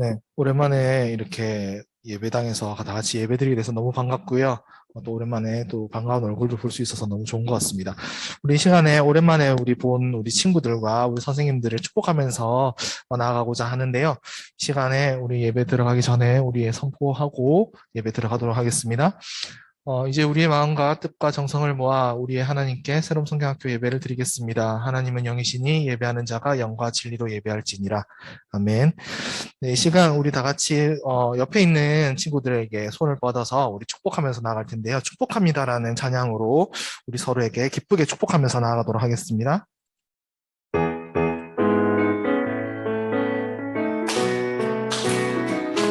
네, 오랜만에 이렇게 예배당에서 다 같이 예배드리게 돼서 너무 반갑고요. 또 오랜만에 또 반가운 얼굴도 볼 수 있어서 너무 좋은 것 같습니다. 우리 이 시간에 오랜만에 우리 친구들과 우리 선생님들을 축복하면서 나아가고자 하는데요. 이 시간에 우리 예배 들어가기 전에 우리의 선포하고 예배 들어가도록 하겠습니다. 이제 우리의 마음과 뜻과 정성을 모아 우리의 하나님께 새로운 성경학교 예배를 드리겠습니다. 하나님은 영이시니 예배하는 자가 영과 진리로 예배할지니라. 아멘. 네, 이 시간 우리 다 같이 옆에 있는 친구들에게 손을 뻗어서 우리 축복하면서 나아갈 텐데요. 축복합니다라는 찬양으로 우리 서로에게 기쁘게 축복하면서 나아가도록 하겠습니다.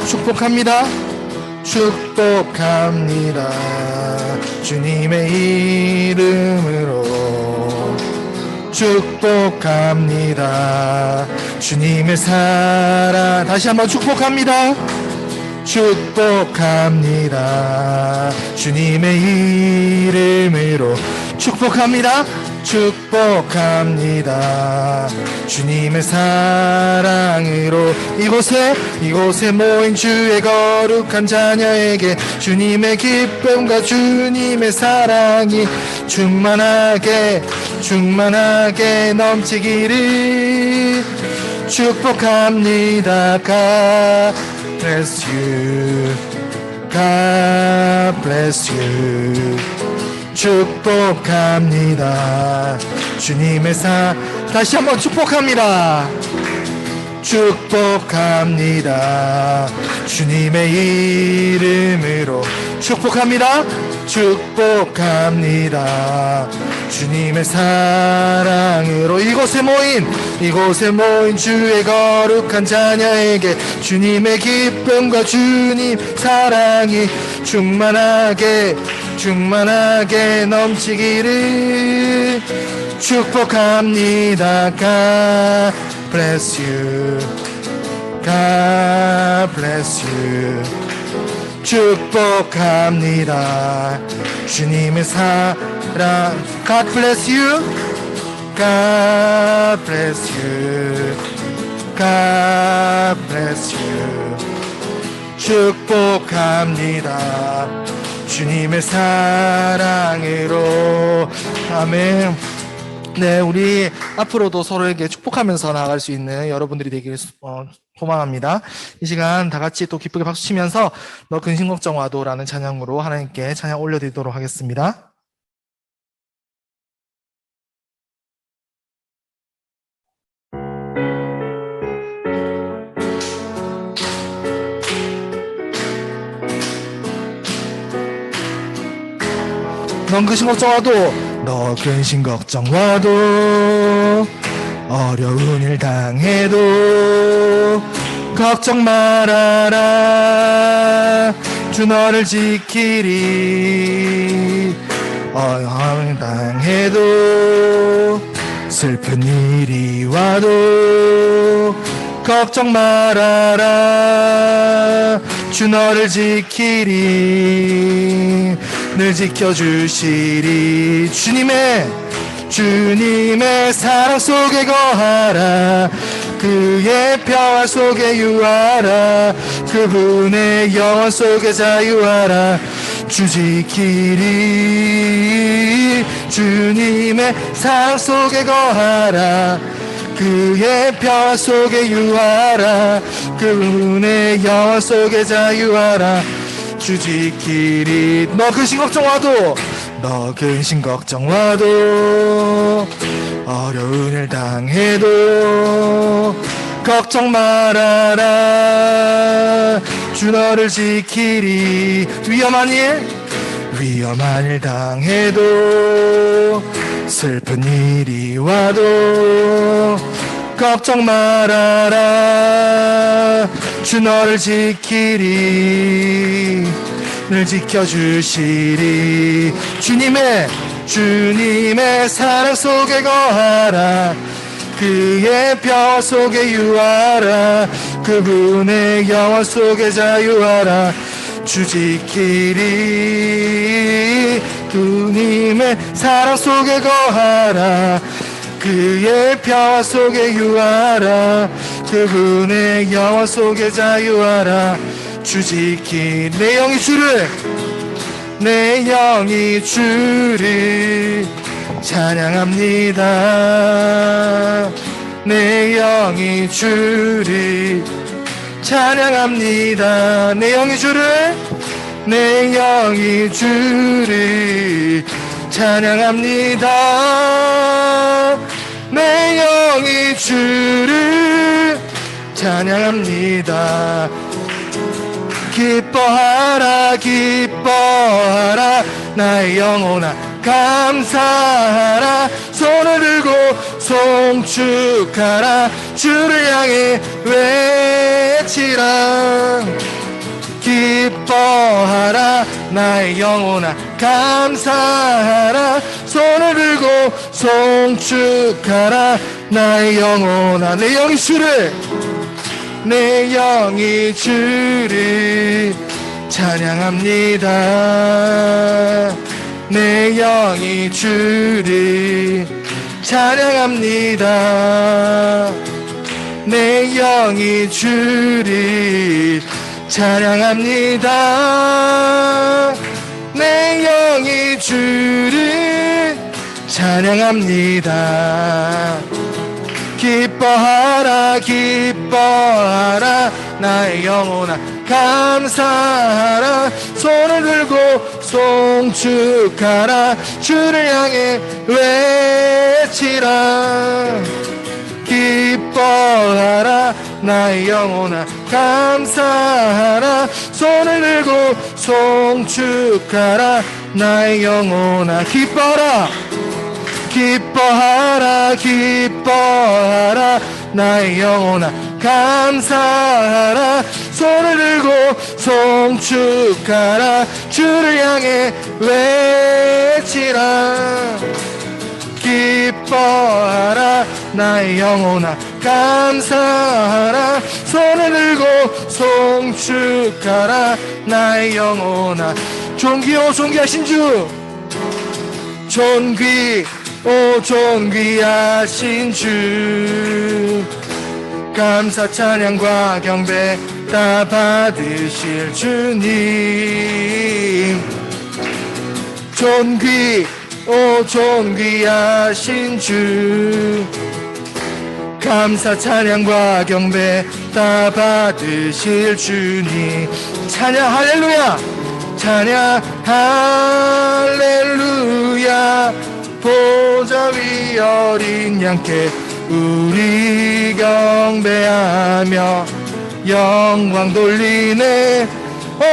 축복합니다. 축복합니다. 주님의 이름으로 축복합니다. 주님의 사랑 다시 한번 축복합니다. 축복합니다. 주님의 이름으로 축복합니다. 축복합니다. 주님의 사랑으로 이곳에 모인 주의 거룩한 자녀에게 주님의 기쁨과 주님의 사랑이 충만하게 넘치기를 축복합니다. God bless you. God bless you. 축복합니다. 주님의 다시 한번 축복합니다. 축복합니다. 주님의 이름으로 축복합니다. 축복합니다. 주님의 사랑으로 이곳에 모인 주의 거룩한 자녀에게 주님의 기쁨과 주님 사랑이 충만하게 넘치기를 축복합니다. God bless you. God bless you. 축복합니다. 주님의 사랑. God bless you. God bless you. God bless you. 축복합니다. 주님의 사랑으로. 아멘. 네, 우리 앞으로도 서로에게 축복하면서 나아갈 수 있는 여러분들이 되기를 소망합니다. 이 시간 다 같이 또 기쁘게 박수 치면서 너 근심 걱정 와도라는 찬양으로 하나님께 찬양 올려드리도록 하겠습니다. 넌 근심 걱정 와도 너 근심 걱정 와도 어려운 일 당해도 걱정 말아라. 주 너를 지키리. 어려운 일 당해도 슬픈 일이 와도 걱정 말아라. 주 너를 지키리. 늘 지켜주시리. 주님의 사랑 속에 거하라. 그의 평화 속에 유하라. 그분의 영원 속에 자유하라. 주 지키리. 주님의 사랑 속에 거하라. 그의 평화 속에 유하라. 그분의 영원 속에 자유하라. 주 지키리. 너 근심 걱정 와도 어려운 일 당해도 걱정 말아라. 주 너를 지키리. 위험한 일 당해도 슬픈 일이 와도 걱정 말아라. 주 너를 지키리. 늘 지켜주시리. 주님의 사랑 속에 거하라. 그의 평화 속에 유하라. 그분의 영원 속에 자유하라. 주 지키리. 주님의 사랑 속에 거하라. 그의 평화 속에 유하라. 그분의 영원 속에 자유하라. 주 지키 내 영이 주를, 내 영이 주를 찬양합니다. 내 영이 주를 찬양합니다. 내 영이 주를, 내 영이 주를 찬양합니다. 내 영이 주를 찬양합니다. 기뻐하라 기뻐하라 나의 영혼아 감사하라. 손을 들고 송축하라. 주를 향해 외치라. 기뻐하라 나의 영혼아 감사하라. 손을 들고 송축하라. 나의 영혼아 내 영이 주를, 내 영이 주를 찬양합니다. 내 영이 주를 찬양합니다. 내 영이 주를 찬양합니다. 내 영이 주를 찬양합니다. 기뻐하라 기뻐하라 나의 영혼아 감사하라. 손을 들고 송축하라. 주를 향해 외치라. 기뻐하라 나의 영혼아 감사하라. 손을 들고 송축하라. 나의 영혼아 기뻐하라 기뻐하라 기뻐하라 나의 영혼아 감사하라. 손을 들고 송축하라. 주를 향해 외치라. 기뻐하라 나의 영혼아 감사하라. 손을 들고 송축하라. 나의 영혼아 존귀오 존귀하신 주, 존귀 오 존귀하신 주, 감사 찬양과 경배 다 받으실 주님. 존귀 오 존귀하신 주, 감사 찬양과 경배 다 받으실 주님. 찬양 할렐루야 찬양 할렐루야. 보좌 위 어린 양께 우리 경배하며 영광 돌리네. 오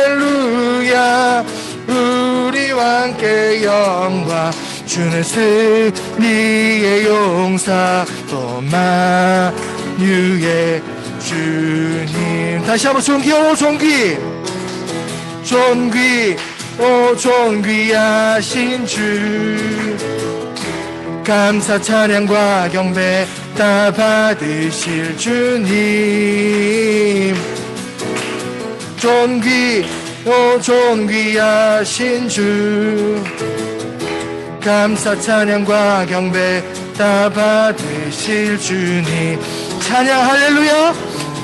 할렐루야. 우리와 함께 영광 주는 승리의 용사 또 만유의 주님. 다시 한번 존귀 오 존귀 존귀 오 존귀하신 주, 감사 찬양과 경배 다 받으실 주님. 존귀 오 존귀하신 주, 감사 찬양과 경배 다 받으실 주님. 찬양 할렐루야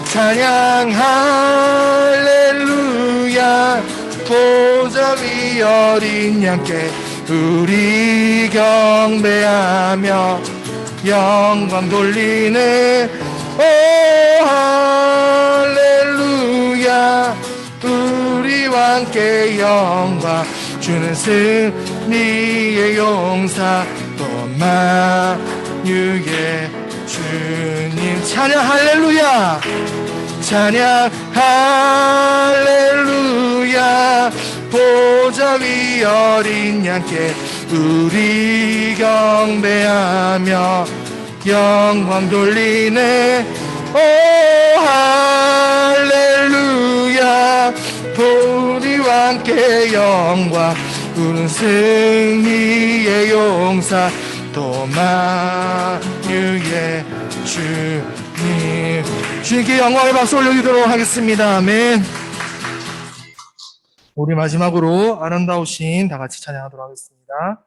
찬양 할렐루야. 보좌 위 어린 양께 우리 경배하며 영광 돌리네. 오 할렐루야. 우리와 함께 영광 주는 승리의 용사 또 만유의 주님. 찬양 할렐루야 찬양 할렐루야. 보좌 위 어린 양께 우리 경배하며 영광 돌리네. 오 할렐루야. 우리와 함께 영광 우는 승리의 용사 또 만유의 주님. 주님께 영광의 박수 올려드리도록 하겠습니다. 아멘. 우리 마지막으로 아름다우신 다 같이 찬양하도록 하겠습니다.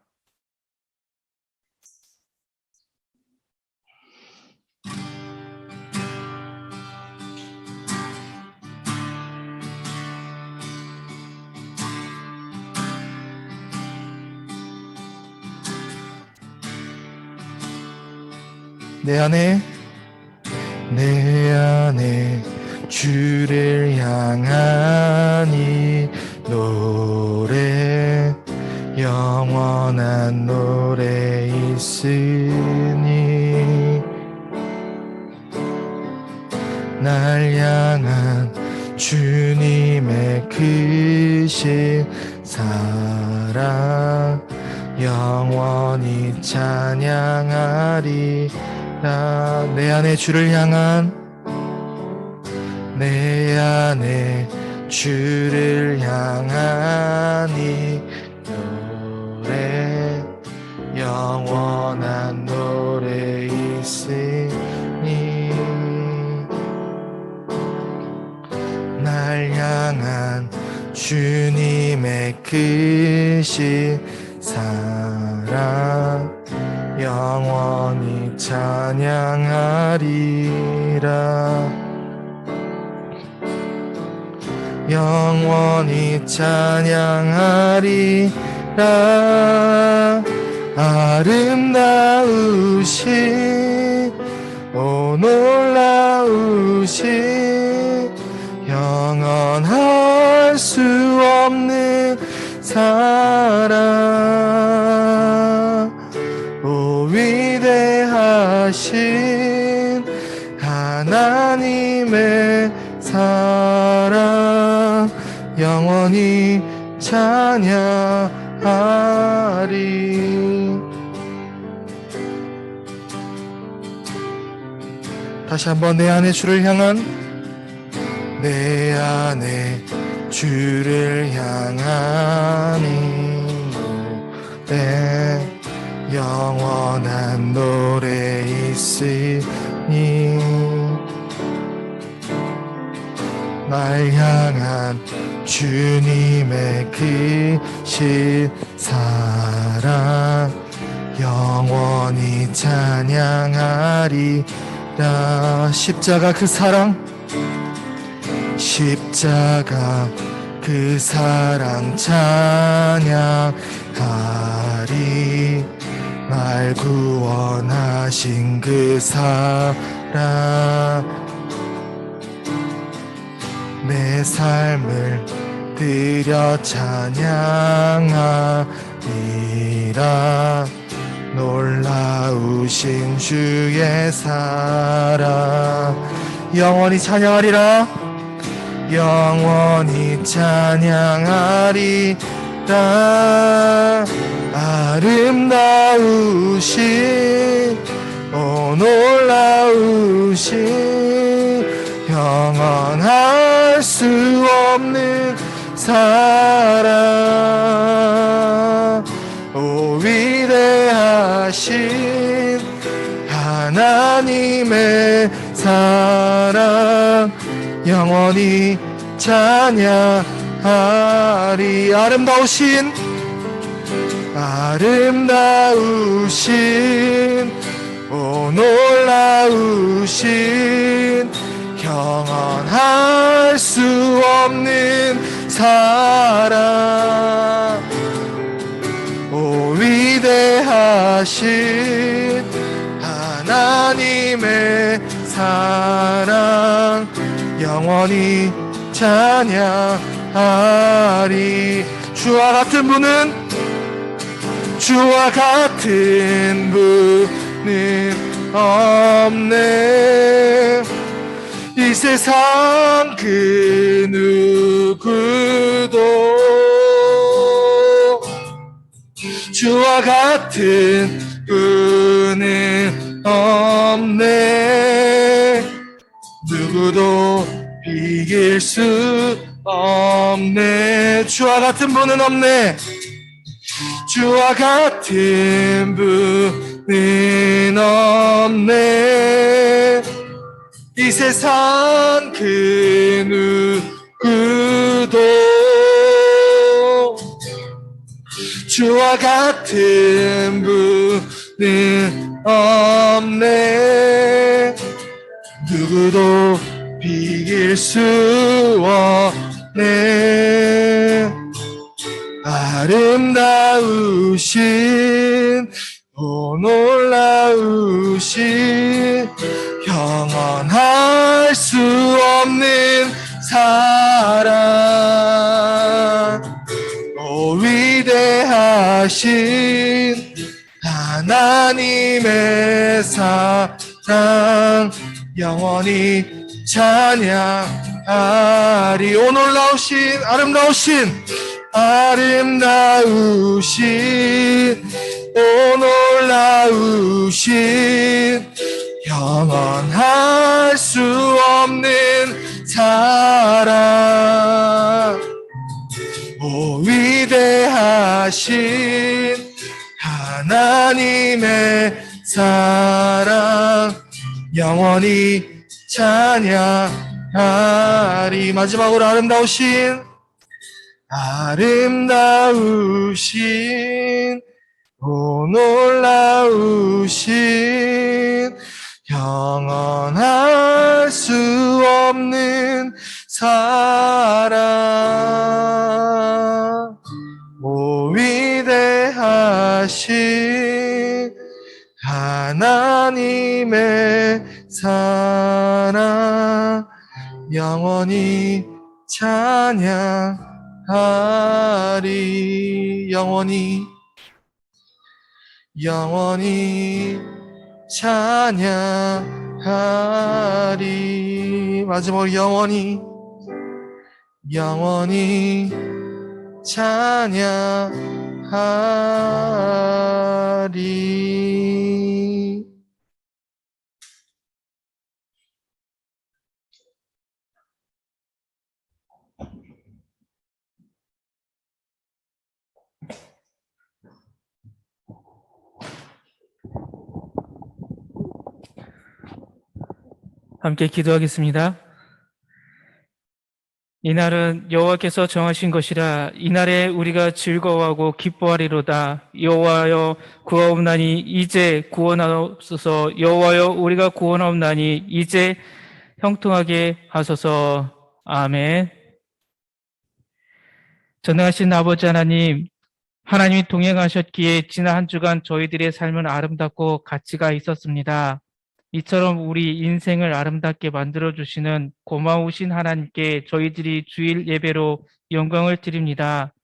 내 안에 주를 향한 이 노래 영원한 노래 있으니 날 향한 주님의 크신 사랑 영원히 찬양하리라. 내 안에 주를 향한 이 노래 영원한 노래 있으니 날 향한 주님의 크신 사랑 영원히 찬양하리라. 영원히 찬양하리라. 아름다우신 오 놀라우신 영원할 수 없는 사랑 오 위대하신 하나님의 사랑 영원히 찬양하리. 다시 한번 내 안에 주를 향한 노래 영원한 노래 있으니 날 향한 주님의 크신 사랑 영원히 찬양하리라. 십자가 그 사랑 찬양하리. 날 구원하신 그 사랑 내 삶을 드려 찬양하리라. 놀라우신 주의 사랑 영원히 찬양하리라. 영원히 찬양하리라. 아름다우신 오 놀라우신 영원할 수 없는 사랑 오 위대하신 하나님의 사랑 영원히 찬양하리. 아름다우신 오 놀라우신 영원할 수 없는 사랑 오 위대하신 하나님의 사랑 영원히 찬양하리. 주와 같은 분은 없네. 이 세상 그 누구도 주와 같은 분은 없네. 누구도 이길 수 없네. 주와 같은 분은 없네. 주와 같은 분은 없네. 이 세상 그 누구도 주와 같은 분은 없네. 누구도 비길 수 없네. 아름다우신 오 놀라우신 영원할 수 없는 사랑 오 위대하신 하나님의 사랑 영원히 찬양하리 오 놀라우신 아름다우신 오 놀라우신 영원할 수 없는 사랑 오 위대하신 하나님의 사랑 영원히 찬양하리 마지막으로 아름다우신 오 놀라우신 영원할 수 없는 사랑 오 위대하신 하나님의 사랑 영원히 찬양하리 영원히 찬양하리 마지막으로 영원히 찬양하리 함께 기도하겠습니다. 이날은 여호와께서 정하신 것이라 이날에 우리가 즐거워하고 기뻐하리로다. 여호와여 구하옵나니 이제 구원하옵소서. 여호와여 우리가 구원하옵나니 이제 형통하게 하소서. 아멘. 전능하신 아버지 하나님이 동행하셨기에 지난 한 주간 저희들의 삶은 아름답고 가치가 있었습니다. 이처럼 우리 인생을 아름답게 만들어주시는 고마우신 하나님께 저희들이 주일 예배로 영광을 드립니다.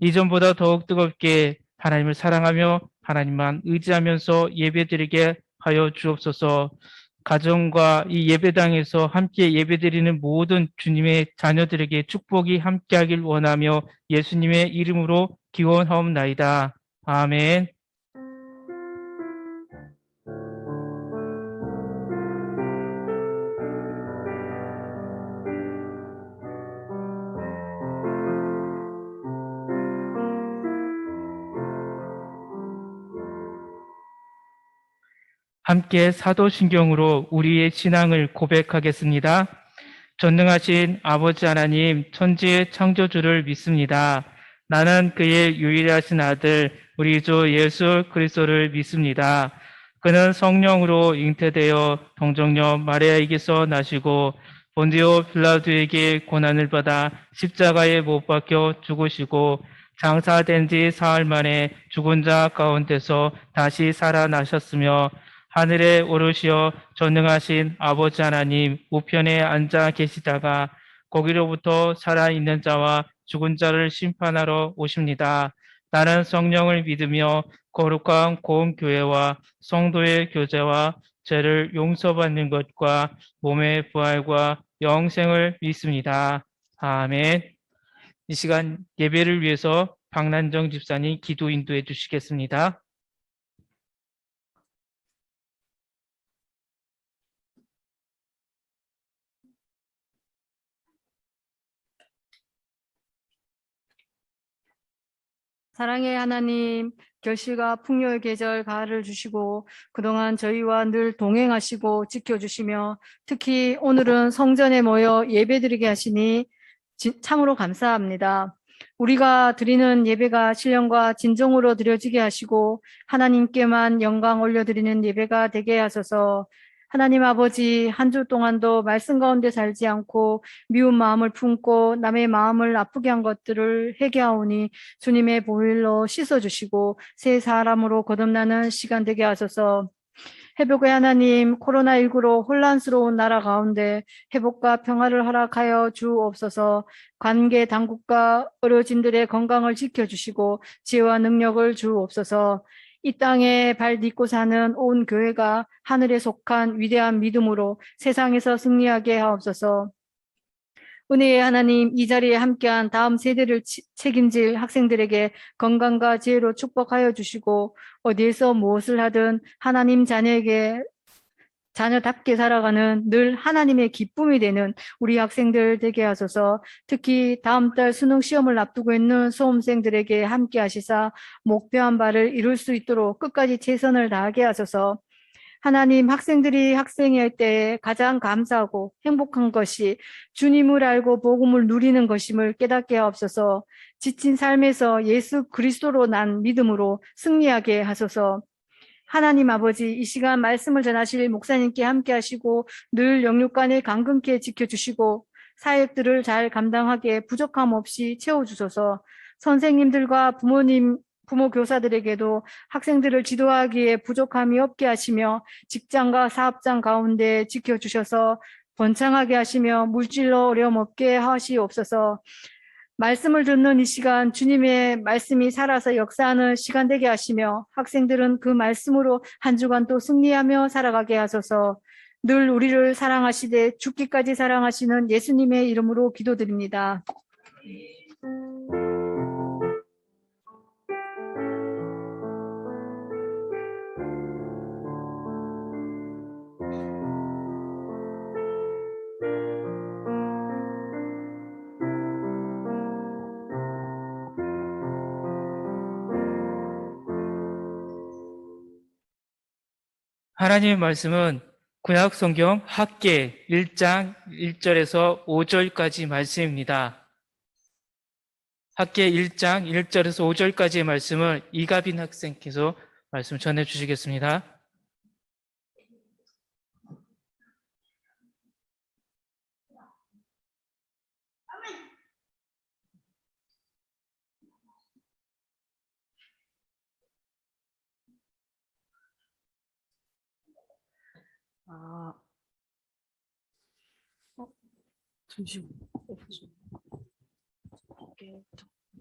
이전보다 더욱 뜨겁게 하나님을 사랑하며 하나님만 의지하면서 예배드리게 하여 주옵소서. 가정과 이 예배당에서 함께 예배드리는 모든 주님의 자녀들에게 축복이 함께하길 원하며 예수님의 이름으로 기원하옵나이다. 아멘. 함께 사도신경으로 우리의 신앙을 고백하겠습니다. 전능하신 아버지 하나님, 천지의 창조주를 믿습니다. 나는 그의 유일하신 아들, 우리 주 예수 그리스도를 믿습니다. 그는 성령으로 잉태되어 동정녀 마리아에게서 나시고 본디오 빌라도에게 고난을 받아 십자가에 못 박혀 죽으시고 장사된 지 사흘 만에 죽은 자 가운데서 다시 살아나셨으며 하늘에 오르시어 전능하신 아버지 하나님 우편에 앉아 계시다가 거기로부터 살아있는 자와 죽은 자를 심판하러 오십니다. 나는 성령을 믿으며 거룩한 고운 교회와 성도의 교제와 죄를 용서받는 것과 몸의 부활과 영생을 믿습니다. 아멘. 이 시간 예배를 위해서 박난정 집사님 기도 인도해 주시겠습니다. 사랑의 하나님, 결실과 풍요의 계절 가을을 주시고 그동안 저희와 늘 동행하시고 지켜주시며 특히 오늘은 성전에 모여 예배드리게 하시니 참으로 감사합니다. 우리가 드리는 예배가 신령과 진정으로 드려지게 하시고 하나님께만 영광 올려드리는 예배가 되게 하소서. 하나님 아버지, 한 주 동안도 말씀 가운데 살지 않고 미운 마음을 품고 남의 마음을 아프게 한 것들을 회개하오니 주님의 보혈로 씻어주시고 새 사람으로 거듭나는 시간 되게 하소서. 회복의 하나님, 코로나19로 혼란스러운 나라 가운데 회복과 평화를 허락하여 주옵소서. 관계 당국과 의료진들의 건강을 지켜주시고 지혜와 능력을 주옵소서. 이 땅에 발 딛고 사는 온 교회가 하늘에 속한 위대한 믿음으로 세상에서 승리하게 하옵소서. 은혜의 하나님, 이 자리에 함께한 다음 세대를 책임질 학생들에게 건강과 지혜로 축복하여 주시고 어디에서 무엇을 하든 하나님 자녀답게 살아가는 늘 하나님의 기쁨이 되는 우리 학생들 되게 하소서. 특히 다음 달 수능 시험을 앞두고 있는 수험생들에게 함께 하시사 목표한 바를 이룰 수 있도록 끝까지 최선을 다하게 하소서. 하나님, 학생들이 학생일 때 가장 감사하고 행복한 것이 주님을 알고 복음을 누리는 것임을 깨닫게 하옵소서. 지친 삶에서 예수 그리스도로 난 믿음으로 승리하게 하소서. 하나님 아버지, 이 시간 말씀을 전하실 목사님께 함께 하시고 늘 영육간을 강건케 지켜주시고 사역들을 잘 감당하게 부족함 없이 채워주소서. 선생님들과 부모 교사들에게도 학생들을 지도하기에 부족함이 없게 하시며 직장과 사업장 가운데 지켜주셔서 번창하게 하시며 물질로 어려움 없게 하시옵소서. 말씀을 듣는 이 시간 주님의 말씀이 살아서 역사하는 시간 되게 하시며 학생들은 그 말씀으로 한 주간 또 승리하며 살아가게 하소서. 늘 우리를 사랑하시되 죽기까지 사랑하시는 예수님의 이름으로 기도드립니다. 하나님의 말씀은 구약 성경 학계 1장 1절에서 5절까지 말씀입니다. 학계 1장 1절에서 5절까지의 말씀을 이가빈 학생께서 말씀 전해 주시겠습니다. 잠시만.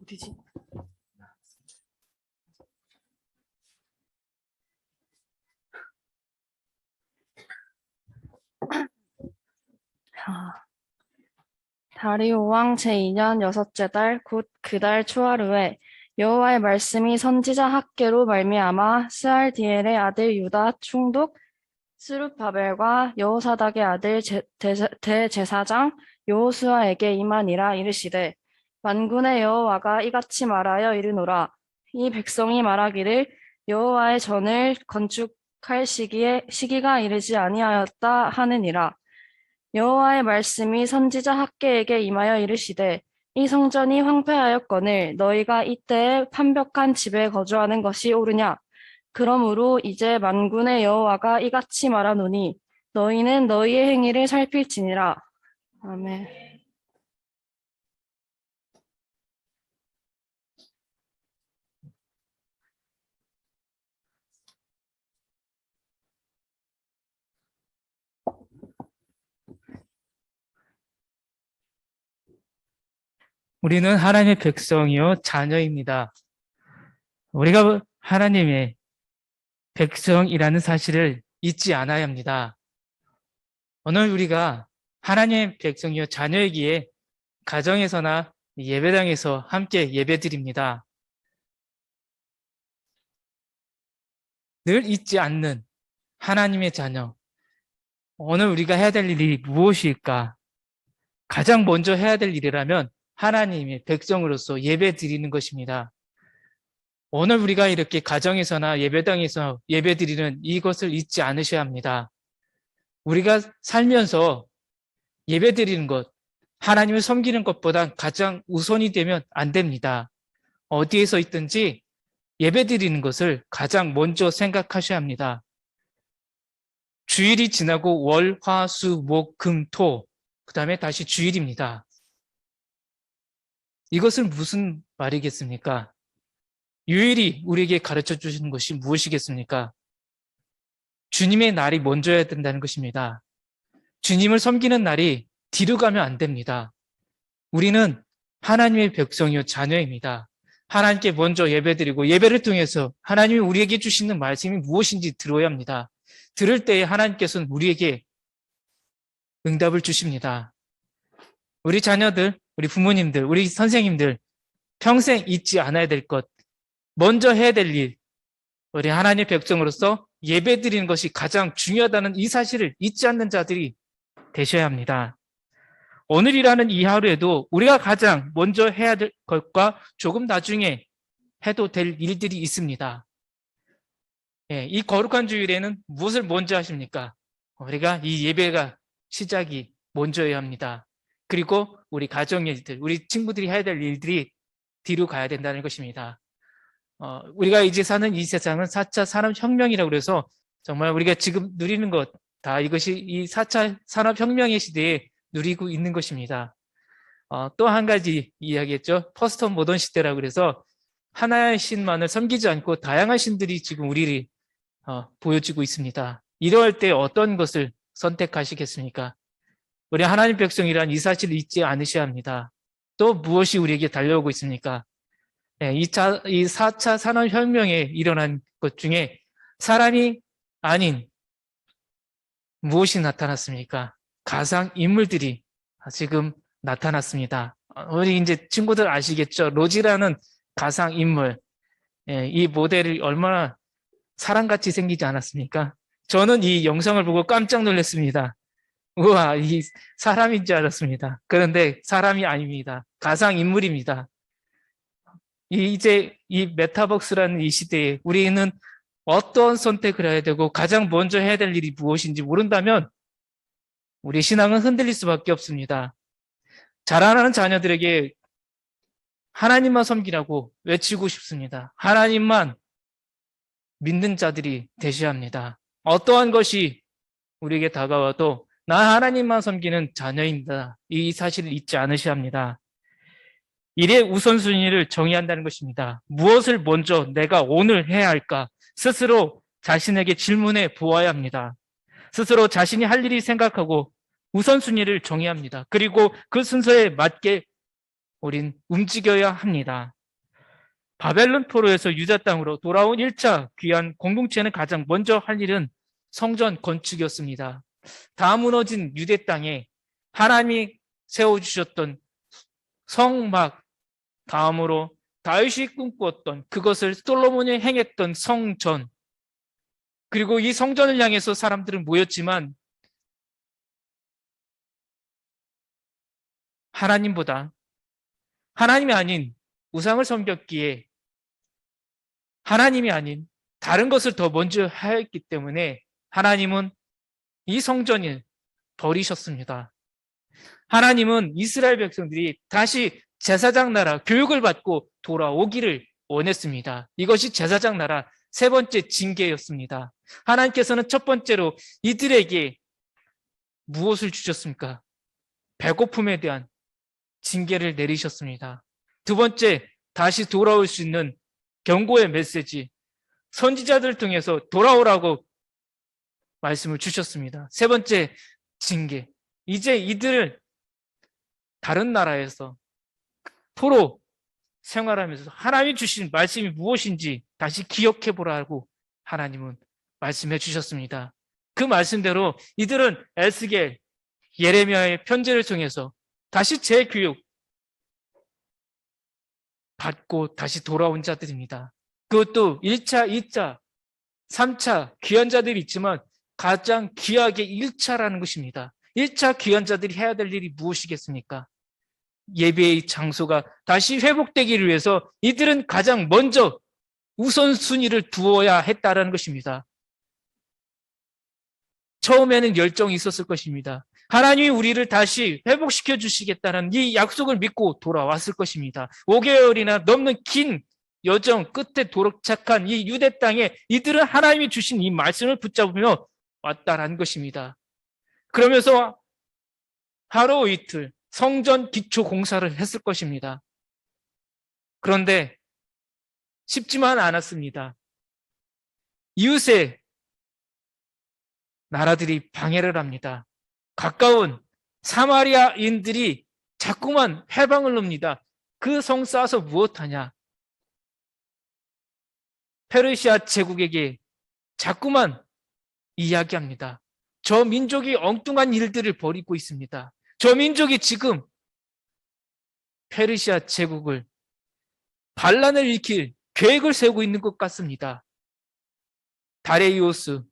어디지? 다리오 왕 제2년 여섯째 달 곧 그 달 초하루에 여호와의 말씀이 선지자 학개로 말미암아 스알디엘의 아들 유다 총독 스룹바벨과 여호사닥의 아들 대제사장 여호수아에게 임하니라. 이르시되 만군의 여호와가 이같이 말하여 이르노라. 이 백성이 말하기를 여호와의 전을 건축할 시기가 이르지 아니하였다 하느니라. 여호와의 말씀이 선지자 학개에게 임하여 이르시되 이 성전이 황폐하였거늘 너희가 이때에 판벽한 집에 거주하는 것이 옳으냐? 그러므로 이제 만군의 여호와가 이같이 말하노니 너희는 너희의 행위를 살필지니라. 아멘. 우리는 하나님의 백성이요 자녀입니다. 우리가 하나님의 백성이라는 사실을 잊지 않아야 합니다. 오늘 우리가 하나님의 백성이요 자녀이기에 가정에서나 예배당에서 함께 예배드립니다. 늘 잊지 않는 하나님의 자녀. 오늘 우리가 해야 될 일이 무엇일까? 가장 먼저 해야 될 일이라면 하나님의 백성으로서 예배드리는 것입니다. 오늘 우리가 이렇게 가정에서나 예배당에서 예배드리는 이것을 잊지 않으셔야 합니다. 우리가 살면서 예배드리는 것, 하나님을 섬기는 것보다 가장 우선이 되면 안 됩니다. 어디에서 있든지 예배드리는 것을 가장 먼저 생각하셔야 합니다. 주일이 지나고 월, 화, 수, 목, 금, 토, 그 다음에 다시 주일입니다. 이것은 무슨 말이겠습니까? 유일이 우리에게 가르쳐 주시는 것이 무엇이겠습니까? 주님의 날이 먼저여야 된다는 것입니다. 주님을 섬기는 날이 뒤로 가면 안 됩니다. 우리는 하나님의 백성이요 자녀입니다. 하나님께 먼저 예배드리고 예배를 통해서 하나님이 우리에게 주시는 말씀이 무엇인지 들어야 합니다. 들을 때에 하나님께서는 우리에게 응답을 주십니다. 우리 자녀들, 우리 부모님들, 우리 선생님들 평생 잊지 않아야 될 것, 먼저 해야 될 일, 우리 하나님의 백성으로서 예배드리는 것이 가장 중요하다는 이 사실을 잊지 않는 자들이 되셔야 합니다. 오늘이라는 이 하루에도 우리가 가장 먼저 해야 될 것과 조금 나중에 해도 될 일들이 있습니다. 이 거룩한 주일에는 무엇을 먼저 하십니까? 우리가 이 예배가 시작이 먼저여야 합니다. 그리고 우리 가정의 일들, 우리 친구들이 해야 될 일들이 뒤로 가야 된다는 것입니다. 우리가 이제 사는 이 세상은 4차 산업혁명이라고 그래서 정말 우리가 지금 누리는 것 다 이것이 이 4차 산업혁명의 시대에 누리고 있는 것입니다. 또 한 가지 이야기했죠. 포스트 모던 시대라고 그래서 하나의 신만을 섬기지 않고 다양한 신들이 지금 우리를 보여주고 있습니다. 이럴 때 어떤 것을 선택하시겠습니까? 우리 하나님 백성이란 이 사실을 잊지 않으셔야 합니다. 또 무엇이 우리에게 달려오고 있습니까? 이 4차 산업혁명에 일어난 것 중에 사람이 아닌 무엇이 나타났습니까? 가상 인물들이 지금 나타났습니다. 우리 이제 친구들 아시겠죠? 로지라는 가상 인물. 이 모델이 얼마나 사람같이 생기지 않았습니까? 저는 이 영상을 보고 깜짝 놀랐습니다. 우와, 이 사람인 줄 알았습니다. 그런데 사람이 아닙니다. 가상 인물입니다. 이제 이 메타버스라는 이 시대에 우리는 어떤 선택을 해야 되고 가장 먼저 해야 될 일이 무엇인지 모른다면 우리 신앙은 흔들릴 수밖에 없습니다. 자라나는 자녀들에게 하나님만 섬기라고 외치고 싶습니다. 하나님만 믿는 자들이 되셔야 합니다. 어떠한 것이 우리에게 다가와도 나 하나님만 섬기는 자녀입니다. 이 사실을 잊지 않으셔야 합니다. 일의 우선순위를 정해야 한다는 것입니다. 무엇을 먼저 내가 오늘 해야 할까? 스스로 자신에게 질문해 보아야 합니다. 스스로 자신이 할 일이 생각하고 우선순위를 정해야 합니다. 그리고 그 순서에 맞게 우린 움직여야 합니다. 바벨론 포로에서 유다 땅으로 돌아온 1차 귀한 공동체는 가장 먼저 할 일은 성전 건축이었습니다. 다 무너진 유대 땅에 하나님이 세워주셨던 성막, 다음으로 다윗이 꿈꾸었던 그것을 솔로몬이 행했던 성전, 그리고 이 성전을 향해서 사람들은 모였지만 하나님보다 하나님이 아닌 우상을 섬겼기에 하나님이 아닌 다른 것을 더 먼저 하였기 때문에 하나님은 이 성전을 버리셨습니다. 하나님은 이스라엘 백성들이 다시 제사장 나라 교육을 받고 돌아오기를 원했습니다. 이것이 제사장 나라 세 번째 징계였습니다. 하나님께서는 첫 번째로 이들에게 무엇을 주셨습니까? 배고픔에 대한 징계를 내리셨습니다. 두 번째, 다시 돌아올 수 있는 경고의 메시지, 선지자들을 통해서 돌아오라고 말씀을 주셨습니다. 세 번째 징계, 이제 이들을 다른 나라에서 포로 생활하면서 하나님이 주신 말씀이 무엇인지 다시 기억해 보라고 하나님은 말씀해 주셨습니다. 그 말씀대로 이들은 에스겔, 예레미야의 편지를 통해서 다시 재교육 받고 다시 돌아온 자들입니다. 그것도 1차, 2차, 3차 귀한 자들이 있지만 가장 귀하게 1차라는 것입니다. 1차 귀한 자들이 해야 될 일이 무엇이겠습니까? 예배의 장소가 다시 회복되기를 위해서 이들은 가장 먼저 우선순위를 두어야 했다라는 것입니다. 처음에는 열정이 있었을 것입니다. 하나님이 우리를 다시 회복시켜 주시겠다는 이 약속을 믿고 돌아왔을 것입니다. 5개월이나 넘는 긴 여정 끝에 도착한 이 유대 땅에 이들은 하나님이 주신 이 말씀을 붙잡으며 왔다라는 것입니다. 그러면서 하루 이틀 성전 기초 공사를 했을 것입니다. 그런데 쉽지만 않았습니다. 이웃의 나라들이 방해를 합니다. 가까운 사마리아인들이 자꾸만 해방을 놉니다. 그 성 쌓아서 무엇하냐? 페르시아 제국에게 자꾸만 이야기합니다. 저 민족이 엉뚱한 일들을 벌이고 있습니다. 저 민족이 지금 페르시아 제국을 반란을 일으킬 계획을 세우고 있는 것 같습니다. 다레이오스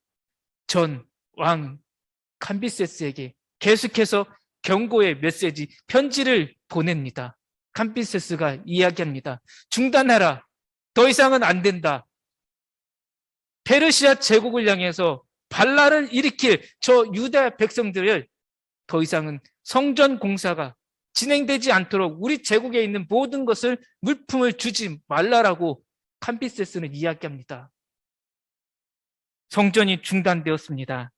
전 왕 캄비세스에게 계속해서 경고의 메시지, 편지를 보냅니다. 캄비세스가 이야기합니다. 중단하라. 더 이상은 안 된다. 페르시아 제국을 향해서 반란을 일으킬 저 유다 백성들을 더 이상은 성전 공사가 진행되지 않도록 우리 제국에 있는 모든 것을 물품을 주지 말라라고 캄비세스는 이야기합니다. 성전이 중단되었습니다.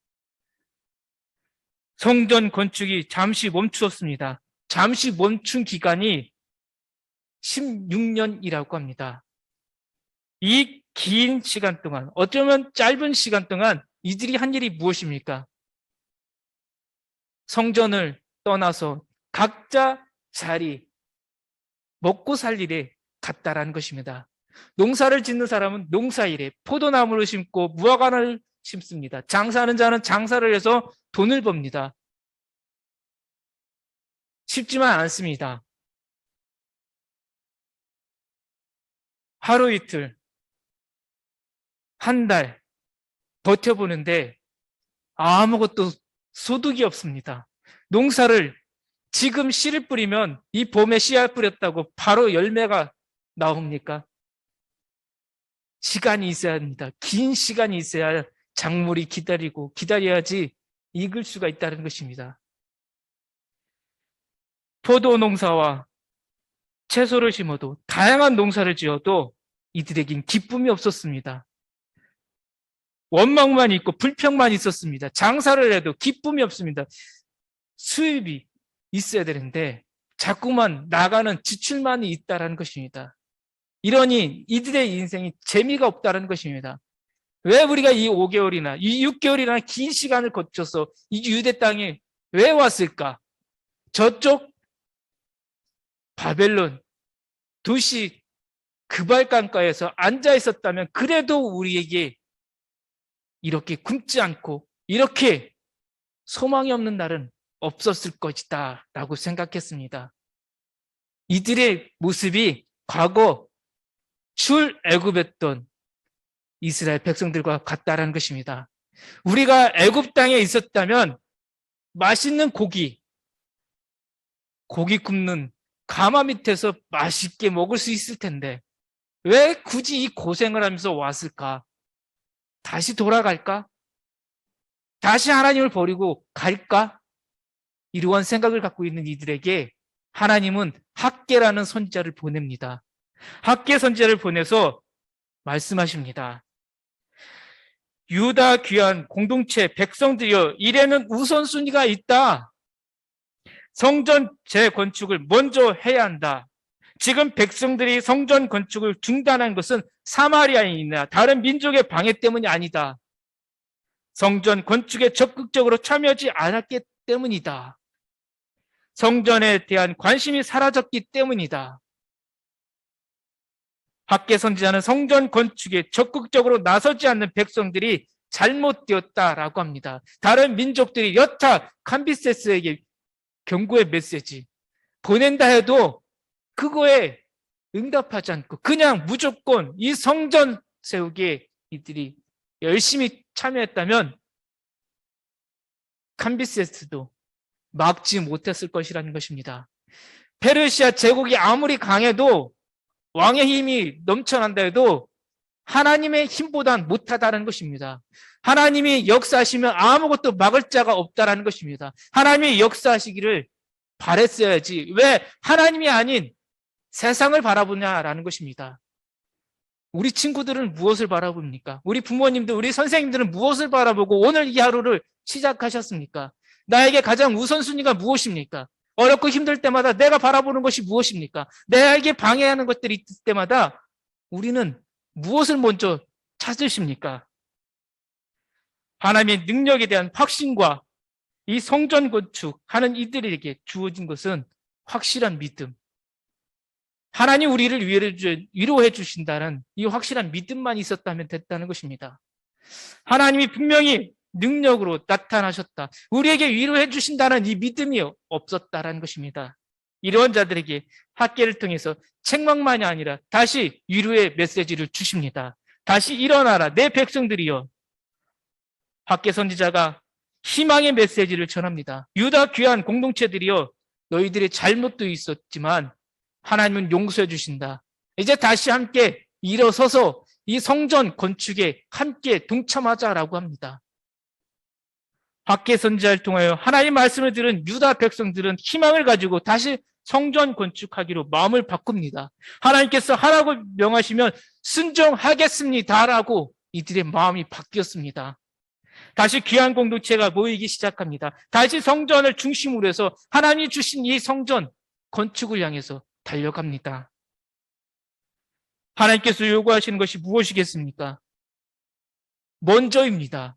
성전 건축이 잠시 멈추었습니다. 잠시 멈춘 기간이 16년이라고 합니다. 이 긴 시간 동안, 어쩌면 짧은 시간 동안 이들이 한 일이 무엇입니까? 성전을 떠나서 각자 자리, 먹고 살 일에 갔다라는 것입니다. 농사를 짓는 사람은 농사일에 포도나무를 심고 무화과를 심습니다. 장사하는 자는 장사를 해서 돈을 법니다. 쉽지만 않습니다. 하루 이틀, 한 달 버텨보는데 아무것도 소득이 없습니다. 농사를 지금 씨를 뿌리면 이 봄에 씨알 뿌렸다고 바로 열매가 나옵니까? 시간이 있어야 합니다. 긴 시간이 있어야 작물이 기다려야지 익을 수가 있다는 것입니다. 포도 농사와 채소를 심어도, 다양한 농사를 지어도 이들에겐 기쁨이 없었습니다. 원망만 있고 불평만 있었습니다. 장사를 해도 기쁨이 없습니다. 수입이 있어야 되는데 자꾸만 나가는 지출만이 있다는 것입니다. 이러니 이들의 인생이 재미가 없다는 것입니다. 왜 우리가 이 5개월이나 이 6개월이나 긴 시간을 거쳐서 이 유대 땅에 왜 왔을까? 저쪽 바벨론 도시 그발강가에서 앉아 있었다면 그래도 우리에게 이렇게 굶지 않고 이렇게 소망이 없는 날은 없었을 것이다 라고 생각했습니다. 이들의 모습이 과거 출애굽했던 이스라엘 백성들과 같다라는 것입니다. 우리가 애굽 땅에 있었다면 맛있는 고기 굽는 가마 밑에서 맛있게 먹을 수 있을 텐데 왜 굳이 이 고생을 하면서 왔을까? 다시 돌아갈까? 다시 하나님을 버리고 갈까? 이러한 생각을 갖고 있는 이들에게 하나님은 학개라는 선지자를 보냅니다. 학개 선지자를 보내서 말씀하십니다. 유다 귀한 공동체 백성들이여, 이래는 우선순위가 있다. 성전 재건축을 먼저 해야 한다. 지금 백성들이 성전 건축을 중단한 것은 사마리아인이나 다른 민족의 방해 때문이 아니다. 성전 건축에 적극적으로 참여하지 않았기 때문이다. 성전에 대한 관심이 사라졌기 때문이다. 학개 선지자는 성전 건축에 적극적으로 나서지 않는 백성들이 잘못되었다라고 합니다. 다른 민족들이 여타 캄비세스에게 경고의 메시지 보낸다 해도 그거에 응답하지 않고 그냥 무조건 이 성전 세우기에 이들이 열심히 참여했다면 캄비세스도 막지 못했을 것이라는 것입니다. 페르시아 제국이 아무리 강해도 왕의 힘이 넘쳐난다 해도 하나님의 힘보단 못하다는 것입니다. 하나님이 역사하시면 아무것도 막을 자가 없다는 것입니다. 하나님이 역사하시기를 바랬어야지 왜 하나님이 아닌 세상을 바라보냐라는 것입니다. 우리 친구들은 무엇을 바라봅니까? 우리 부모님들, 우리 선생님들은 무엇을 바라보고 오늘 이 하루를 시작하셨습니까? 나에게 가장 우선순위가 무엇입니까? 어렵고 힘들 때마다 내가 바라보는 것이 무엇입니까? 내게 방해하는 것들이 있을 때마다 우리는 무엇을 먼저 찾으십니까? 하나님의 능력에 대한 확신과 이 성전 건축하는 이들에게 주어진 것은 확실한 믿음. 하나님 우리를 위로해 주신다는 이 확실한 믿음만 있었다면 됐다는 것입니다. 하나님이 분명히 능력으로 나타나셨다. 우리에게 위로해 주신다는 이 믿음이 없었다라는 것입니다. 이런 자들에게 학계를 통해서 책망만이 아니라 다시 위로의 메시지를 주십니다. 다시 일어나라 내 백성들이여. 학계 선지자가 희망의 메시지를 전합니다. 유다 귀한 공동체들이여 너희들의 잘못도 있었지만 하나님은 용서해 주신다. 이제 다시 함께 일어서서 이 성전 건축에 함께 동참하자라고 합니다. 학계 선지자를 통하여 하나님의 말씀을 들은 유다 백성들은 희망을 가지고 다시 성전 건축하기로 마음을 바꿉니다. 하나님께서 하라고 명하시면 순종하겠습니다라고 이들의 마음이 바뀌었습니다. 다시 귀한 공동체가 모이기 시작합니다. 다시 성전을 중심으로 해서 하나님이 주신 이 성전 건축을 향해서 달려갑니다. 하나님께서 요구하시는 것이 무엇이겠습니까? 먼저입니다.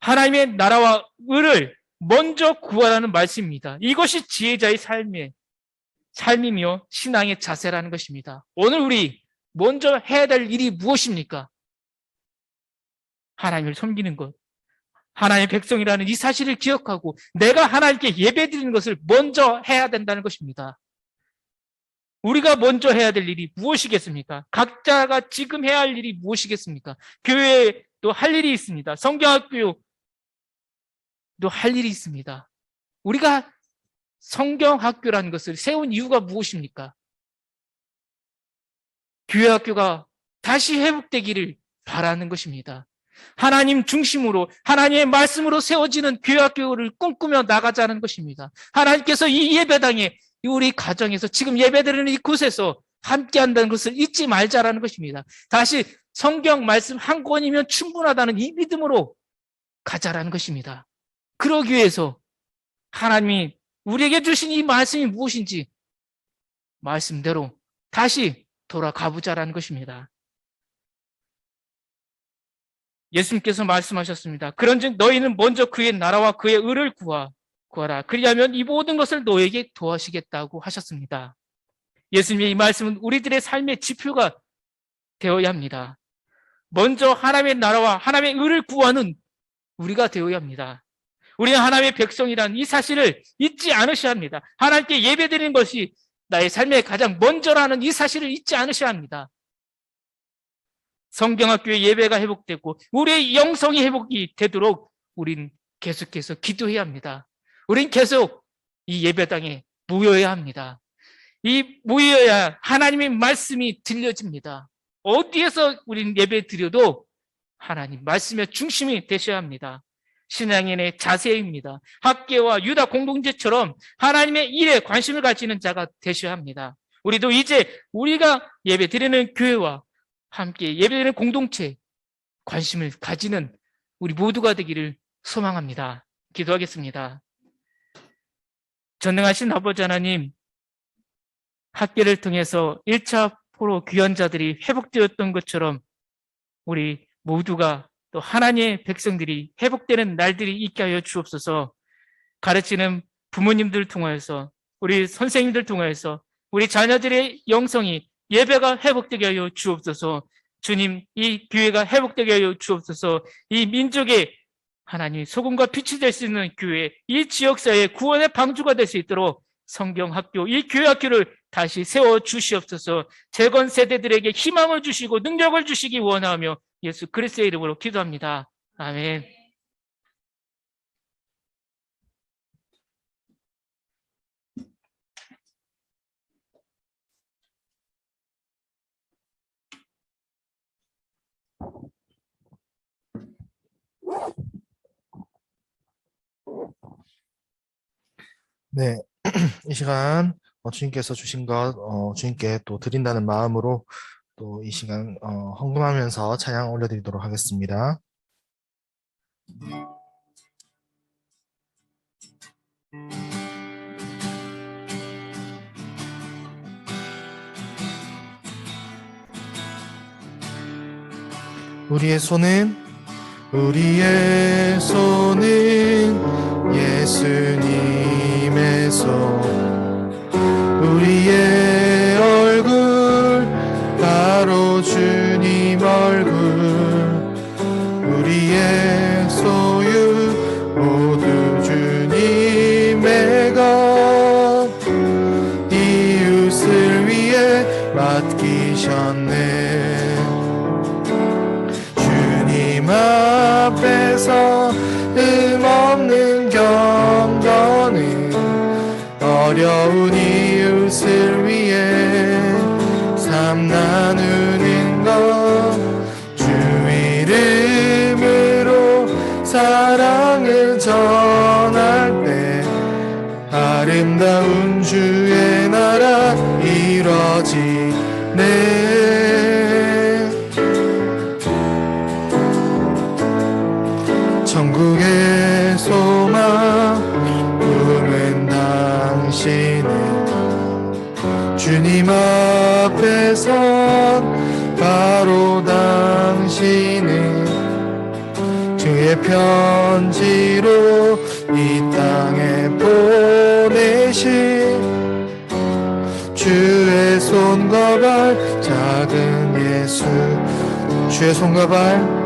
하나님의 나라와 의를 먼저 구하라는 말씀입니다. 이것이 지혜자의 삶이며 신앙의 자세라는 것입니다. 오늘 우리 먼저 해야 될 일이 무엇입니까? 하나님을 섬기는 것. 하나님의 백성이라는 이 사실을 기억하고 내가 하나님께 예배드리는 것을 먼저 해야 된다는 것입니다. 우리가 먼저 해야 될 일이 무엇이겠습니까? 각자가 지금 해야 할 일이 무엇이겠습니까? 교회에도 할 일이 있습니다. 성경학교도 할 일이 있습니다. 우리가 성경학교라는 것을 세운 이유가 무엇입니까? 교회학교가 다시 회복되기를 바라는 것입니다. 하나님 중심으로 하나님의 말씀으로 세워지는 교회학교를 꿈꾸며 나가자는 것입니다. 하나님께서 이 예배당에 우리 가정에서 지금 예배드리는 이곳에서 함께 한다는 것을 잊지 말자라는 것입니다. 다시 성경 말씀 한 권이면 충분하다는 이 믿음으로 가자라는 것입니다. 그러기 위해서 하나님이 우리에게 주신 이 말씀이 무엇인지 말씀대로 다시 돌아가 보자라는 것입니다. 예수님께서 말씀하셨습니다. 그런즉 너희는 먼저 그의 나라와 그의 의를 구하라. 그리하면 이 모든 것을 너에게 도와주시겠다고 하셨습니다. 예수님의 이 말씀은 우리들의 삶의 지표가 되어야 합니다. 먼저 하나님의 나라와 하나님의 의를 구하는 우리가 되어야 합니다. 우리는 하나님의 백성이라는 이 사실을 잊지 않으셔야 합니다. 하나님께 예배드리는 것이 나의 삶의 가장 먼저라는 이 사실을 잊지 않으셔야 합니다. 성경학교의 예배가 회복되고 우리의 영성이 회복이 되도록 우린 계속해서 기도해야 합니다. 우린 계속 이 예배당에 모여야 합니다. 이 모여야 하나님의 말씀이 들려집니다. 어디에서 우린 예배 드려도 하나님 말씀의 중심이 되셔야 합니다. 신앙인의 자세입니다. 학계와 유다 공동체처럼 하나님의 일에 관심을 가지는 자가 되셔야 합니다. 우리도 이제 우리가 예배 드리는 교회와 함께 예배드리는 공동체 관심을 가지는 우리 모두가 되기를 소망합니다. 기도하겠습니다. 전능하신 아버지 하나님, 학계를 통해서 1차 포로 귀한 자들이 회복되었던 것처럼 우리 모두가 또 하나님의 백성들이 회복되는 날들이 있게 하여 주옵소서. 가르치는 부모님들 통하여서 우리 선생님들 통하여서 우리 자녀들의 영성이 예배가 회복되게 하여 주옵소서. 주님, 이 교회가 회복되게 하여 주옵소서. 이 민족의 하나님 소금과 빛이 될 수 있는 교회, 이 지역사회의 구원의 방주가 될 수 있도록 성경학교, 이 교회학교를 다시 세워 주시옵소서. 재건 세대들에게 희망을 주시고 능력을 주시기 원하며 예수 그리스도의 이름으로 기도합니다. 아멘. 네, 이 시간 주님께서 주신 것 주님께 또 드린다는 마음으로 또 이 시간 헌금하면서 찬양 올려드리도록 하겠습니다. 우리의 손은 예수님의 손, 우리의 얼굴 바로 주님 얼굴, 우리의 소유 모두 주님의 것, 이웃을 위해 맡기셨네. 주님 앞에서 흠없는 경건은 어려운 이웃을 위해 삶 나누는 것, 주 이름으로 사랑을 전할 때 아름다운 주의 나라 이뤄지네. 천국의 소망 꿈은 당신은 주님 앞에선 바로 당신은 주의 편지로 이 땅에 보내신 주의 손과 발 작은 예수, 주의 손과 발,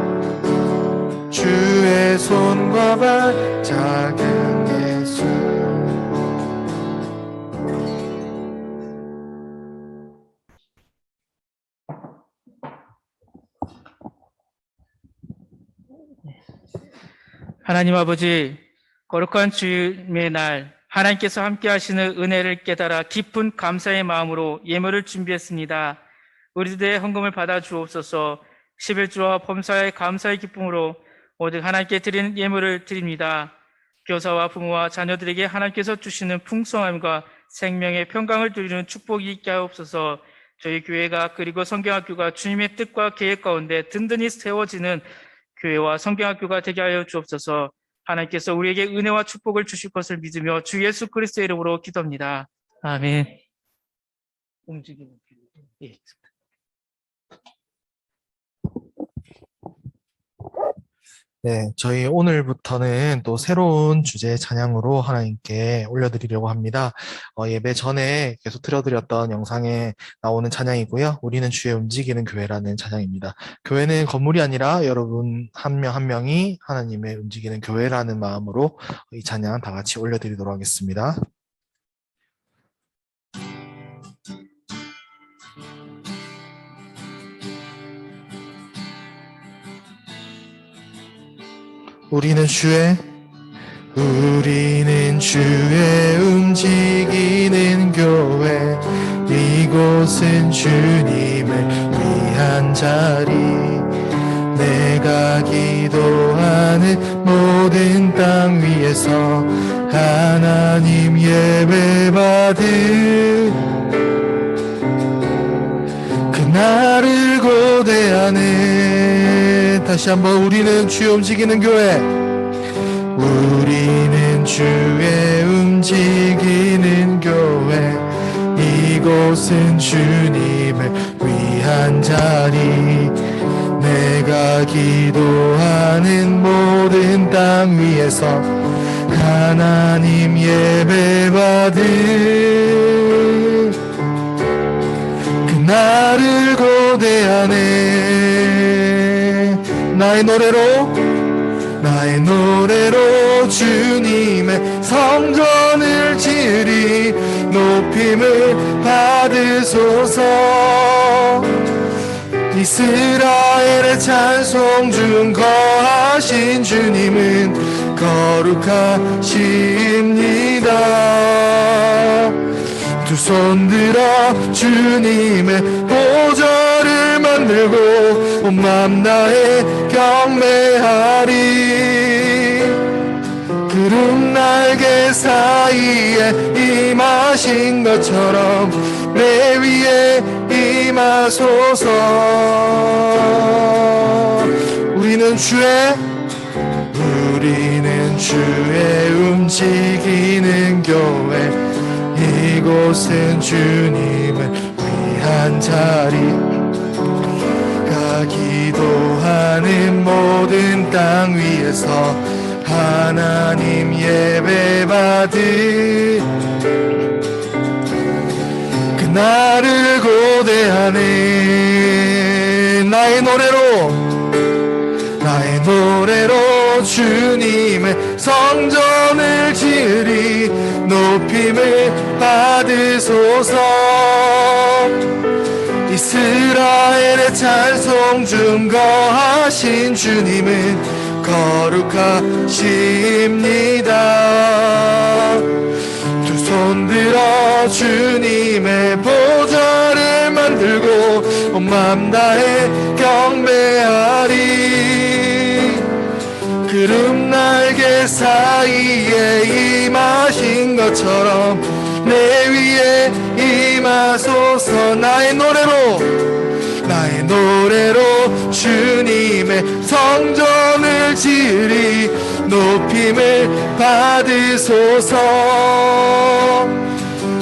주의 손과 발 작은 예수. 하나님 아버지, 거룩한 주님의 날 하나님께서 함께 하시는 은혜를 깨달아 깊은 감사의 마음으로 예물을 준비했습니다. 우리들의 헌금을 받아 주옵소서. 11조와 범사의 감사의 기쁨으로 오직 하나님께 드리는 예물을 드립니다. 교사와 부모와 자녀들에게 하나님께서 주시는 풍성함과 생명의 평강을 누리는 축복이 있게 하옵소서. 저희 교회가 그리고 성경학교가 주님의 뜻과 계획 가운데 든든히 세워지는 교회와 성경학교가 되게 하여 주옵소서. 하나님께서 우리에게 은혜와 축복을 주실 것을 믿으며 주 예수 그리스도의 이름으로 기도합니다. 아멘. 움직이는 예. 네, 저희 오늘부터는 또 새로운 주제 찬양으로 하나님께 올려드리려고 합니다. 예배 전에 계속 틀어드렸던 영상에 나오는 찬양이고요. 우리는 주의 움직이는 교회라는 찬양입니다. 교회는 건물이 아니라 여러분 한 명 한 명이 하나님의 움직이는 교회라는 마음으로 이 찬양 다 같이 올려드리도록 하겠습니다. 우리는 주의 움직이는 교회, 이곳은 주님을 위한 자리, 내가 기도하는 모든 땅 위에서 하나님 예배받은 그날을 고대하네. 다시 한번, 우리는 주의 움직이는 교회, 우리는 주의 움직이는 교회, 이곳은 주님을 위한 자리, 내가 기도하는 모든 땅 위에서 하나님 예배받은 그날을 고대하네. 나의 노래로 주님의 성전을 지으리, 높임을 받으소서. 이스라엘의 찬송 중 거하신 주님은 거룩하십니다. 두 손 들어 주님의 보좌를 만들고 온 맘 다해 경배하리. 구름 날개 사이에 임하신 것처럼 내 위에 임하소서. 우리는 주의 움직이는 교회, 이곳은 주님을 위한 자리가 기도하는 모든 땅 위에서 하나님 예배받을 그날을 고대하는 나의 노래로 주님의 성전을 지으리. 높임을 받으소서. 이스라엘의 찬송 증거하신 주님은 거룩하십니다. 두 손 들어 주님의 보좌를 만들고 온 맘 다해 경배하리. 구름 날개 사이에 임하신 것처럼 내 위에 임하소서. 나의 노래로 주님의 성전을 지으리. 높임을 받으소서.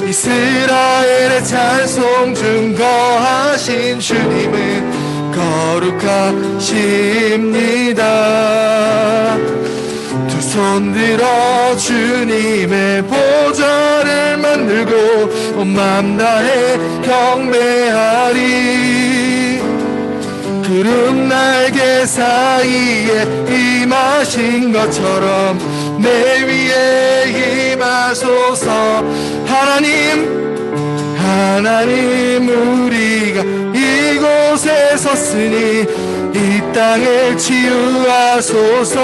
이스라엘의 찬송 증거하신 주님은 거룩하십니다. 두 손 들어 주님의 보좌를 만들고 온 맘 다해 경배하리. 구름 날개 사이에 임하신 것처럼 내 위에 임하소서. 하나님 우리가 이곳에 섰으니 이 땅을 치유하소서.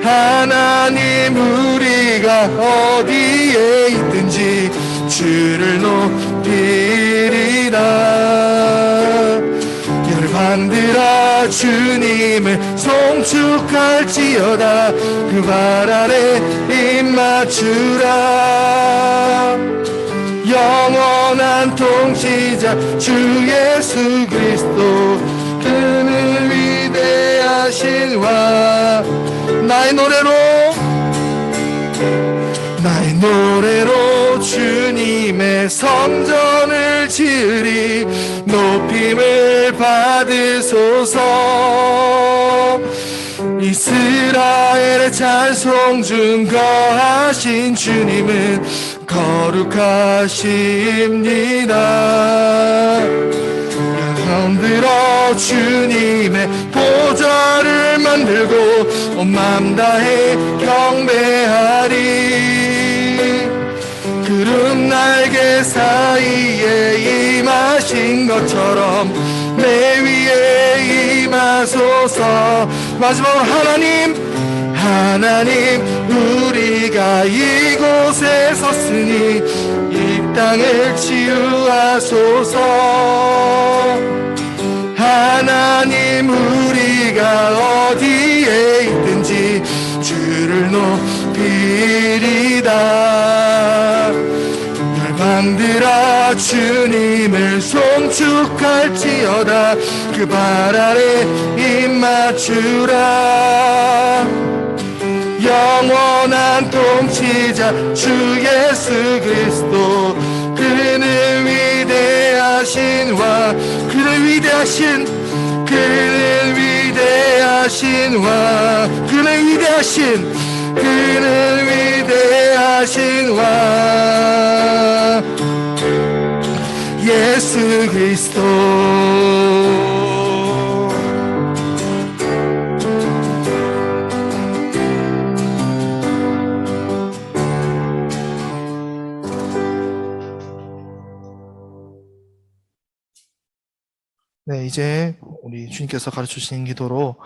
하나님 우리가 어디에 있든지 주를 높이리라. 열방들아 주님을 송축할지어다. 그 발 아래 입맞추라. 영원한 통치자 주 예수 그리스도, 그는 위대하신 왕. 나의 노래로 주님의 성전을 지으리. 높임을 받으소서. 이스라엘의 찬송 증거하신 주님은 거룩하십니다. 손 들어 주님의 보좌를 만들고 온 맘 다해 경배하리. 구름 날개 사이에 임하신 것처럼 내 위에 임하소서. 마지막으로 하나님 우리가 이곳에 섰으니 이 땅을 치유하소서. 하나님 우리가 어디에 있든지 주를 높이리다. 열방들아 주님을 송축할지어다. 그 발 아래 입맞추라. 영원한 통치자 주 예수 그리스도, 그는 위대하신 왕. 그는 위대하신 왕. 그는 위대하신 왕. 예수 그리스도. 네, 이제 우리 주님께서 가르쳐 주신 기도로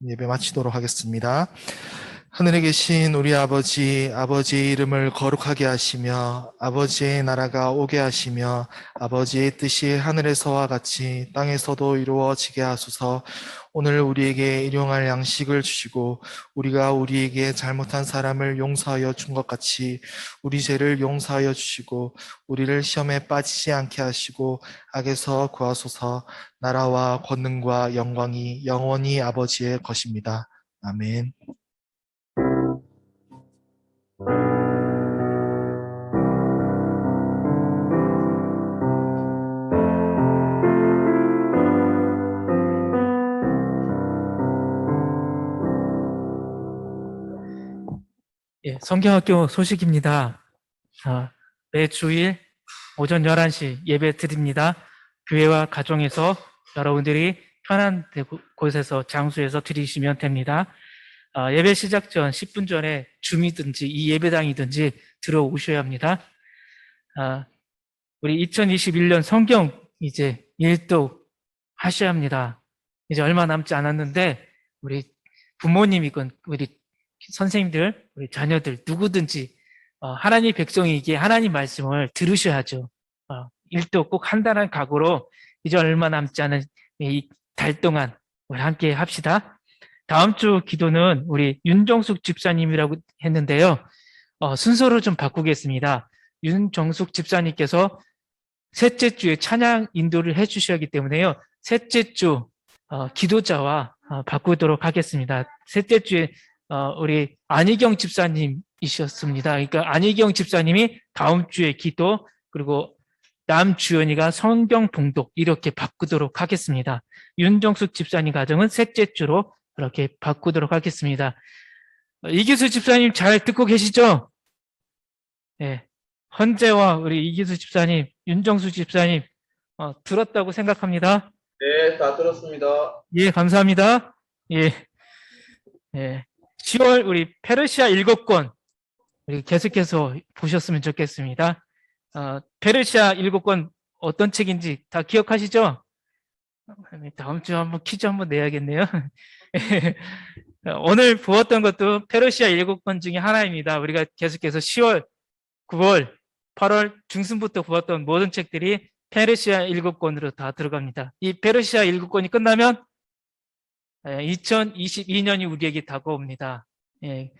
예배 마치도록 하겠습니다. 하늘에 계신 우리 아버지, 아버지의 이름을 거룩하게 하시며 아버지의 나라가 오게 하시며 아버지의 뜻이 하늘에서와 같이 땅에서도 이루어지게 하소서. 오늘 우리에게 일용할 양식을 주시고 우리가 우리에게 잘못한 사람을 용서하여 준 것 같이 우리 죄를 용서하여 주시고 우리를 시험에 빠지지 않게 하시고 악에서 구하소서. 나라와 권능과 영광이 영원히 아버지의 것입니다. 아멘. 예, 성경학교 소식입니다. 매 주일 오전 11시 예배 드립니다. 교회와 가정에서 여러분들이 편한 곳에서 장소에서 드리시면 됩니다. 예배 시작 전 10분 전에 줌이든지 이 예배당이든지 들어오셔야 합니다. 우리 2021년 성경 이제 일도 하셔야 합니다. 이제 얼마 남지 않았는데 우리 부모님이건 우리 선생님들, 우리 자녀들 누구든지 하나님 백성이기에 하나님 말씀을 들으셔야죠. 일도 꼭 한다는 각오로 이제 얼마 남지 않은 이 달 동안 우리 함께 합시다. 다음 주 기도는 우리 윤정숙 집사님이라고 했는데요. 순서를 좀 바꾸겠습니다. 윤정숙 집사님께서 셋째 주에 찬양 인도를 해주셔야 하기 때문에요. 셋째 주 기도자와 바꾸도록 하겠습니다. 셋째 주에 우리 안희경 집사님이셨습니다. 그러니까 안희경 집사님이 다음 주에 기도, 그리고 남주연이가 성경 봉독 이렇게 바꾸도록 하겠습니다. 윤정숙 집사님 가정은 셋째 주로 이렇게 바꾸도록 하겠습니다. 이기수 집사님 잘 듣고 계시죠? 네. 헌재와 우리 이기수 집사님, 윤정숙 집사님 들었다고 생각합니다. 네, 다 들었습니다. 예, 감사합니다. 예. 예. 10월 우리 페르시아 7권 우리 계속해서 보셨으면 좋겠습니다. 페르시아 7권 어떤 책인지 다 기억하시죠? 다음 주에 한번 퀴즈 한번 내야겠네요. 오늘 보았던 것도 페르시아 7권 중에 하나입니다. 우리가 계속해서 10월, 9월, 8월 중순부터 보았던 모든 책들이 페르시아 7권으로 다 들어갑니다. 이 페르시아 7권이 끝나면 2022년이 우리에게 다가옵니다. 예.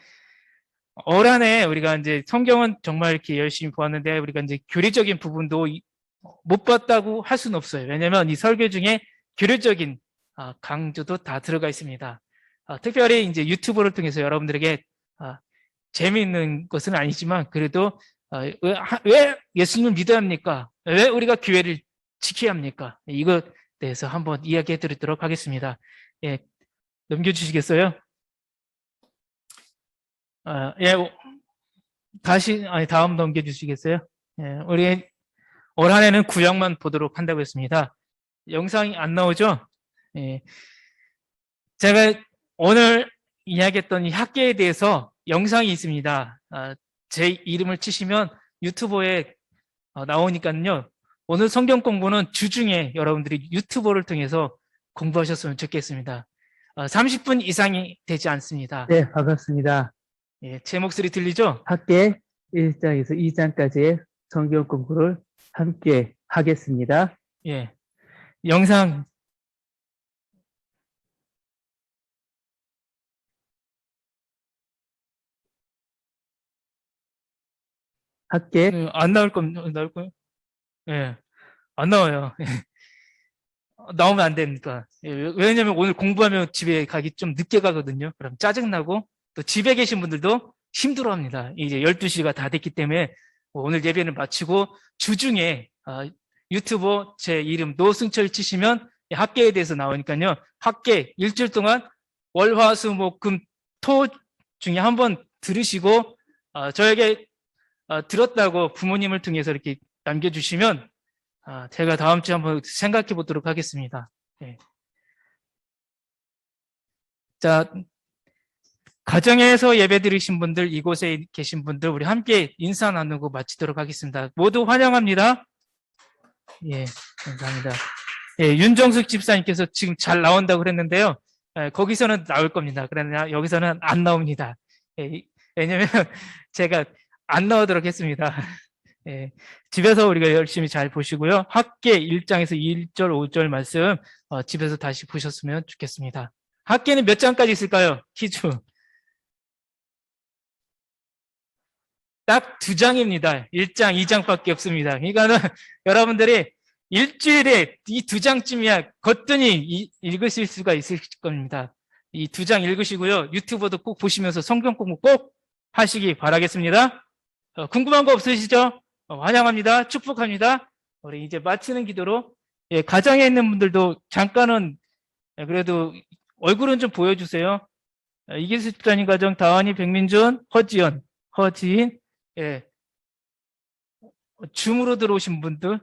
올 한 해 우리가 이제 성경은 정말 이렇게 열심히 보았는데 우리가 이제 교리적인 부분도 못 봤다고 할 수는 없어요. 왜냐하면 이 설교 중에 교리적인 강조도 다 들어가 있습니다. 특별히 이제 유튜브를 통해서 여러분들에게 재미있는 것은 아니지만 그래도 왜 예수님을 믿어야 합니까? 왜 우리가 교회를 지켜야 합니까? 이것 대해서 한번 이야기해 드리도록 하겠습니다. 예, 넘겨주시겠어요? 예, 다음 넘겨주시겠어요? 예, 우리 올 한 해는 구약만 보도록 한다고 했습니다. 영상이 안 나오죠? 예. 제가 오늘 이야기했던 이 학계에 대해서 영상이 있습니다. 제 이름을 치시면 유튜브에 나오니까요. 오늘 성경 공부는 주중에 여러분들이 유튜브를 통해서 공부하셨으면 좋겠습니다. 30분 이상이 되지 않습니다. 네, 반갑습니다. 예, 제 목소리 들리죠? 학계 1장에서 2장까지의 성경 공부를 함께 하겠습니다. 예, 영상 학계 안 나올 나올 거예요? 예, 안 나와요. 나오면 안 됩니까? 예, 왜냐면 오늘 공부하면 집에 가기 좀 늦게 가거든요. 그럼 짜증나고 또 집에 계신 분들도 힘들어합니다. 이제 12시가 다 됐기 때문에 오늘 예배는 마치고 주중에 유튜브 제 이름 노승철 치시면 학계에 대해서 나오니까요. 학계 일주일 동안 월, 화, 수, 목, 금, 토 중에 한번 들으시고 저에게 들었다고 부모님을 통해서 이렇게 남겨주시면 제가 다음 주에 한번 생각해 보도록 하겠습니다. 네. 자, 가정에서 예배 드리신 분들, 이곳에 계신 분들, 우리 함께 인사 나누고 마치도록 하겠습니다. 모두 환영합니다. 예, 감사합니다. 예, 윤정숙 집사님께서 지금 잘 나온다고 그랬는데요. 거기서는 나올 겁니다. 그러나 여기서는 안 나옵니다. 왜냐면 제가 안 나오도록 했습니다. 예, 집에서 우리가 열심히 잘 보시고요. 학계 1장에서 1절, 5절 말씀 집에서 다시 보셨으면 좋겠습니다. 학계는 몇 장까지 있을까요? 퀴즈. 딱 2장입니다. 1장, 2장밖에 없습니다. 그러니까는 여러분들이 일주일에 이 2장쯤이야 거뜬히 읽으실 수가 있을 겁니다. 이 2장 읽으시고요. 유튜브도 꼭 보시면서 성경 공부 꼭 하시기 바라겠습니다. 궁금한 거 없으시죠? 환영합니다. 축복합니다. 우리 이제 마치는 기도로 가정에 있는 분들도 잠깐은 그래도 얼굴은 좀 보여주세요. 이기수 집사님 가정 다원이, 백민준, 허지인, 줌으로 들어오신 분들,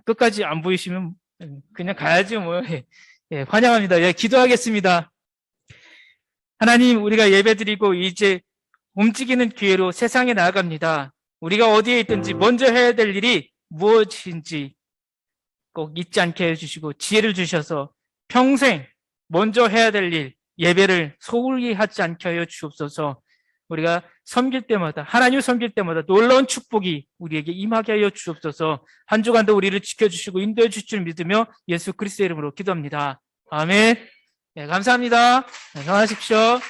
끝까지 안 보이시면 그냥 가야지 뭐. 환영합니다. 기도하겠습니다. 하나님, 우리가 예배드리고 이제 움직이는 기회로 세상에 나아갑니다. 우리가 어디에 있든지 먼저 해야 될 일이 무엇인지 꼭 잊지 않게 해주시고 지혜를 주셔서 평생 먼저 해야 될 일, 예배를 소홀히 하지 않게 하여 주옵소서. 우리가 섬길 때마다, 하나님을 섬길 때마다 놀라운 축복이 우리에게 임하게 하여 주옵소서. 한 주간도 우리를 지켜주시고 인도해 주실 줄 믿으며 예수 그리스도의 이름으로 기도합니다. 아멘. 감사합니다. 건강하십시오.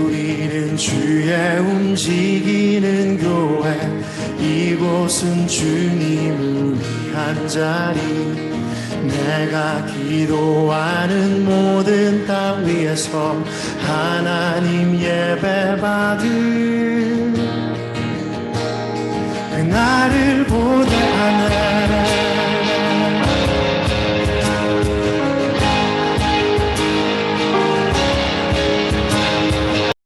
우리는 주의 움직이는 교회, 이곳은 주님을 위한 자리. 내가 기도하는 모든 땅 위에서 하나님 예배받을 그날을 보내. 아멘.